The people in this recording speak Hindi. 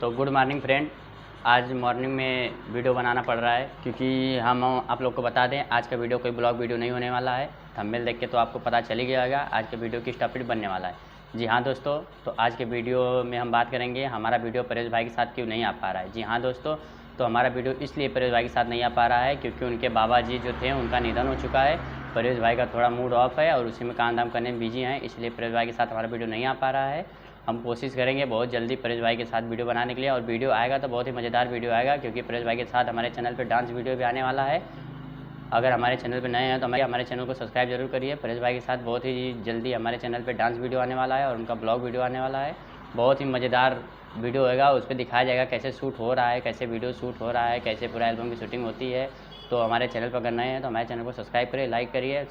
तो गुड मॉर्निंग फ्रेंड। आज मॉर्निंग में वीडियो बनाना पड़ रहा है क्योंकि हम आप लोग को बता दें आज का वीडियो कोई ब्लॉग वीडियो नहीं होने वाला है। थंबनेल देख के तो आपको पता चल ही गया आज के वीडियो किस टॉपिक बनने वाला है। जी हाँ दोस्तों, तो आज के वीडियो में हम बात करेंगे हमारा वीडियो परेश भाई के साथ क्यों नहीं आ पा रहा है। जी हाँ दोस्तों, तो हमारा वीडियो इसलिए परेश भाई के साथ नहीं आ पा रहा है क्योंकि उनके बाबा जी जो थे उनका निधन हो चुका है। परेश भाई का थोड़ा मूड ऑफ है और उसी में काम धाम करने में बिजी हैं, इसलिए परेश भाई के साथ हमारा वीडियो नहीं आ पा रहा है। हम कोशिश करेंगे बहुत जल्दी परेश भाई के साथ वीडियो बनाने के लिए, और वीडियो आएगा तो बहुत ही मज़ेदार वीडियो आएगा क्योंकि परेश भाई के साथ हमारे चैनल पे डांस वीडियो भी आने वाला है। अगर हमारे चैनल पे नए हैं तो हमारे चैनल को सब्सक्राइब जरूर करिए। परेश भाई के साथ बहुत ही जल्दी हमारे चैनल पे डांस वीडियो आने वाला है और उनका ब्लॉग वीडियो आने वाला है। बहुत ही मज़ेदार वीडियो होगा, उस पर दिखाया जाएगा कैसे शूट हो रहा है, कैसे वीडियो शूट हो रहा है, कैसे पूरा एल्बम की शूटिंग होती है। तो हमारे चैनल पर अगर नए हैं तो हमारे चैनल को सब्सक्राइब करिए, लाइक करिए।